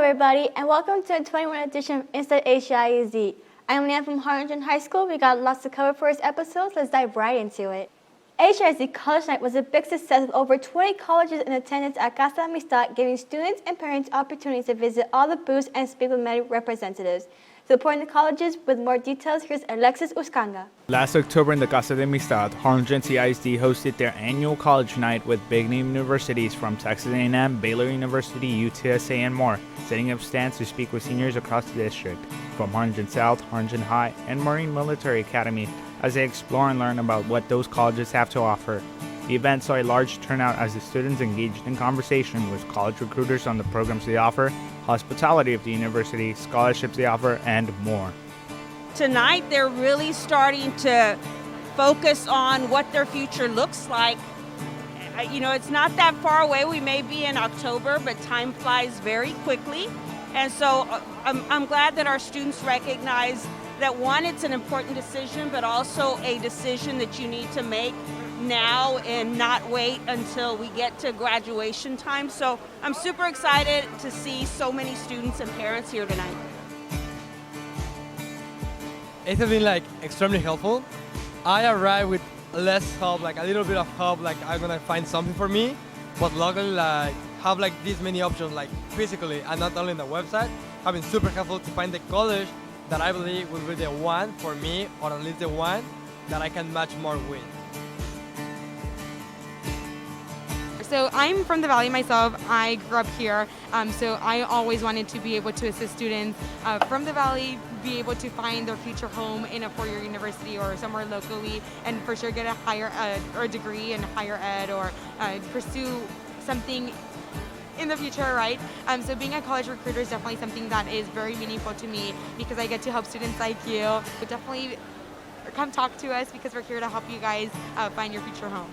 everybody, and welcome to the 21 edition of INside HCISD. I'm Leeann from Harlingen High School. We got lots to cover for this episode, so let's dive right into it. HCISD College Night was a big success with over 20 colleges in attendance at Casa de Amistad, giving students and parents opportunities to visit all the booths and speak with many representatives. Supporting the colleges with more details, here's Alexis Uscanga. Last October in the Casa de Amistad, Harlingen CISD hosted their annual college night with big-name universities from Texas A&M, Baylor University, UTSA, and more, setting up stands to speak with seniors across the district, from Harlingen South, Harlingen High, and Marine Military Academy, as they explore and learn about what those colleges have to offer. The event saw a large turnout as the students engaged in conversation with college recruiters on the programs they offer, hospitality of the university, scholarships they offer, and more. Tonight, they're really starting to focus on what their future looks like. You know, it's not that far away. We may be in October, but time flies very quickly. And so I'm glad that our students recognize that, one, it's an important decision, but also a decision that you need to make now and not wait until we get to graduation time. So I'm super excited to see so many students and parents here tonight. It has been extremely helpful. I arrived with less help, a little bit of help, I'm gonna find something for me, but luckily have these many options physically and not only on the website have been super helpful to find the college that I believe will be the one for me, or at least the one that I can match more with. So I'm from the Valley myself. I grew up here, so I always wanted to be able to assist students from the Valley be able to find their future home in a four-year university or somewhere locally, and for sure get a higher ed or a degree in higher ed, or pursue something in the future, right? So being a college recruiter is definitely something that is very meaningful to me because I get to help students like you. But definitely come talk to us because we're here to help you guys find your future home.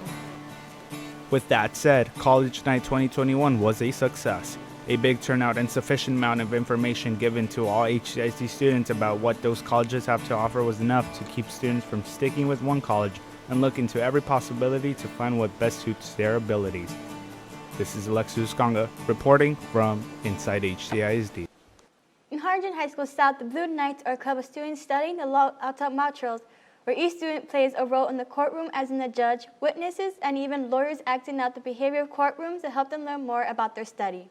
With that said, College Night 2021 was a success. A big turnout and sufficient amount of information given to all HCISD students about what those colleges have to offer was enough to keep students from sticking with one college and look into every possibility to find what best suits their abilities. This is Alexis Uscanga reporting from INside HCISD. In Harlingen High School South, the Blue Knights are a club of students studying the law outside mock trials, where each student plays a role in the courtroom as in the judge, witnesses, and even lawyers acting out the behavior of courtrooms to help them learn more about their study.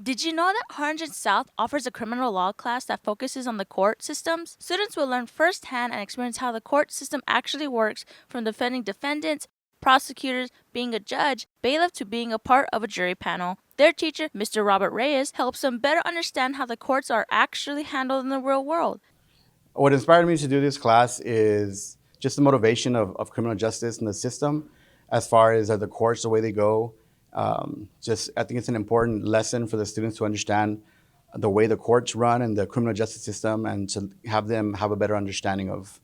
Did you know that Harlingen South offers a criminal law class that focuses on the court systems? Students will learn firsthand and experience how the court system actually works, from defending defendants, prosecutors, being a judge, bailiff, to being a part of a jury panel. Their teacher, Mr. Robert Reyes, helps them better understand how the courts are actually handled in the real world. What inspired me to do this class is just the motivation of criminal justice and the system, as far as the courts, the way they go. I think it's an important lesson for the students to understand the way the courts run and the criminal justice system, and to have them have a better understanding of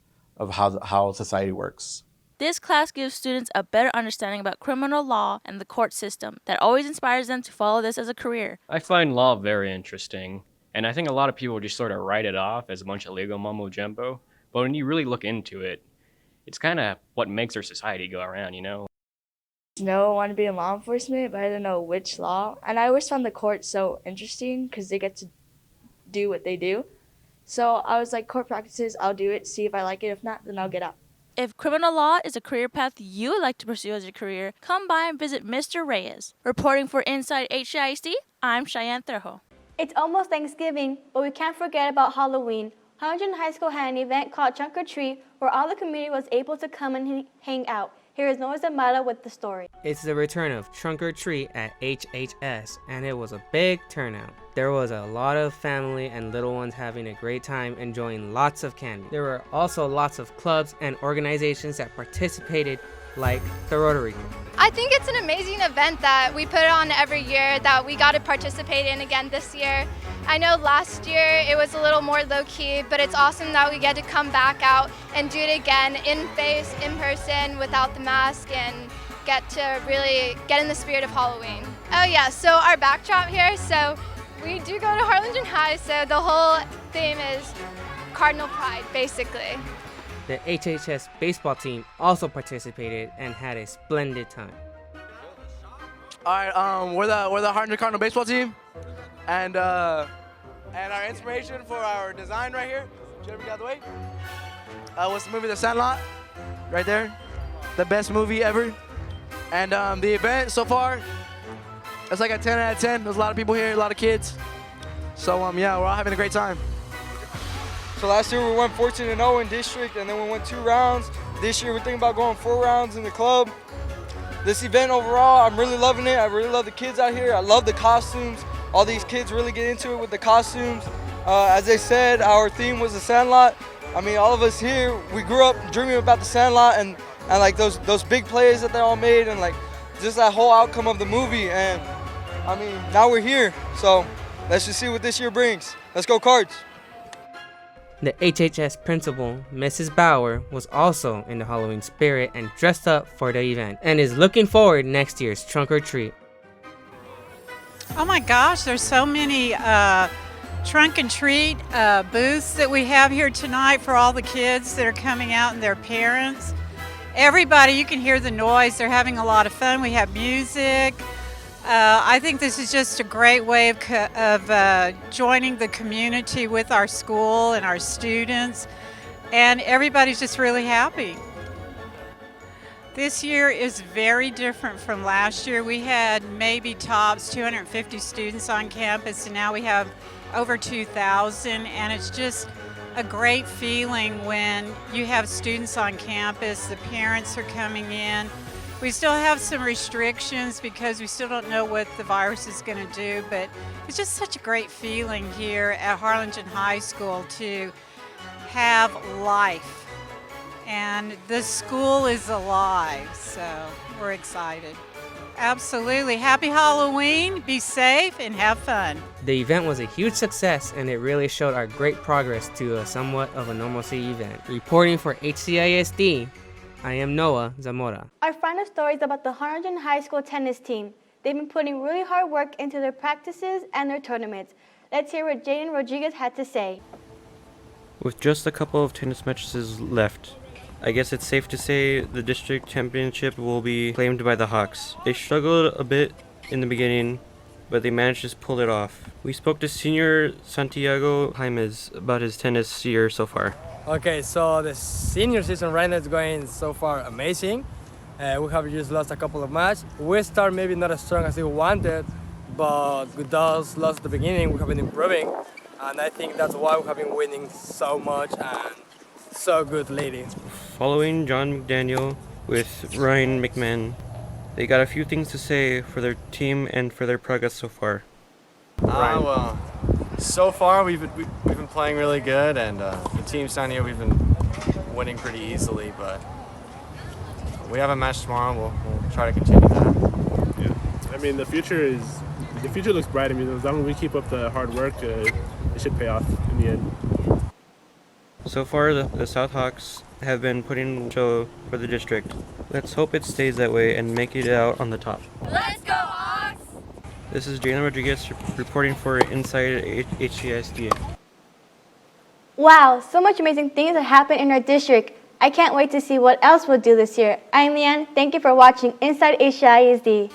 how society works. This class gives students a better understanding about criminal law and the court system that always inspires them to follow this as a career. I find law very interesting. And I think a lot of people just sort of write it off as a bunch of legal mumbo jumbo. But when you really look into it, it's kind of what makes our society go around, you know? I want to be in law enforcement, but I don't know which law. And I always found the court so interesting because they get to do what they do. So I was like, court practices, I'll do it, see if I like it. If not, then I'll get out. If criminal law is a career path you would like to pursue as a career, come by and visit Mr. Reyes. Reporting for INside HCISD, I'm Cheyenne Trejo. It's almost Thanksgiving, but we can't forget about Halloween. Harlingen High School had an event called Trunk or Treat, where all the community was able to come and hang out. Here is Noah Zamata with the story. It's the return of Trunk or Treat at HHS, and it was a big turnout. There was a lot of family and little ones having a great time enjoying lots of candy. There were also lots of clubs and organizations that participated, like the Rotary. I think it's an amazing event that we put on every year that we got to participate in again this year. I know last year it was a little more low-key, but it's awesome that we get to come back out and do it again in person, without the mask, and get to really get in the spirit of Halloween. Oh yeah, so our backdrop here, so we do go to Harlingen High, so the whole theme is Cardinal Pride, basically. The HHS baseball team also participated and had a splendid time. All right, we're the Harlingen Cardinal baseball team, and our inspiration for our design right here, Jeremy, get out of the way, was the movie The Sandlot, right there, the best movie ever, and the event so far, it's like a 10 out of 10. There's a lot of people here, a lot of kids, so yeah, we're all having a great time. So last year we went 14-0 in district, and then we went 2 rounds. This year we're thinking about going 4 rounds in the club. This event overall, I'm really loving it. I really love the kids out here. I love the costumes. All these kids really get into it with the costumes. As they said, our theme was the Sandlot. I mean, all of us here, we grew up dreaming about the Sandlot and like those big plays that they all made, and like just that whole outcome of the movie. And I mean, now we're here. So let's just see what this year brings. Let's go Cards. The HHS principal, Mrs. Bauer, was also in the Halloween spirit and dressed up for the event and is looking forward next year's Trunk or Treat. Oh my gosh, there's so many trunk and treat booths that we have here tonight for all the kids that are coming out and their parents. Everybody, you can hear the noise. They're having a lot of fun. We have music. I think this is just a great way of joining the community with our school and our students, and everybody's just really happy. This year is very different from last year. We had maybe tops 250 students on campus, and now we have over 2,000, and it's just a great feeling when you have students on campus, the parents are coming in. We still have some restrictions because we still don't know what the virus is going to do, but it's just such a great feeling here at Harlingen High School to have life. And the school is alive, so we're excited. Absolutely. Happy Halloween, be safe, and have fun. The event was a huge success, and it really showed our great progress to a somewhat of a normalcy event. Reporting for HCISD, I am Noah Zamora. Our final story is about the Harlingen High School tennis team. They've been putting really hard work into their practices and their tournaments. Let's hear what Jaden Rodriguez had to say. With just a couple of tennis matches left, I guess it's safe to say the district championship will be claimed by the Hawks. They struggled a bit in the beginning, but they managed to pull it off. We spoke to senior Santiago Jaimes about his tennis year so far. Okay, so the senior season right now is going so far amazing. We have just lost a couple of matches. We start maybe not as strong as we wanted, but with those lost at the beginning, we have been improving. And I think that's why we have been winning so much and so good lately. Following John McDaniel with Ryan McMahon, they got a few things to say for their team and for their progress so far. Well, so far we've been playing really good, and the teams down here we've been winning pretty easily. But we have a match tomorrow. We'll try to continue that. Yeah, I mean the future looks bright. I mean as long as we keep up the hard work, it should pay off in the end. So far, the South Hawks have been putting on a show for the district. Let's hope it stays that way and make it out on the top. Let's go, Hawks! This is Jalen Rodriguez reporting for INside HCISD. Wow, so much amazing things that happen in our district. I can't wait to see what else we'll do this year. I'm Leeann. Thank you for watching INside HCISD.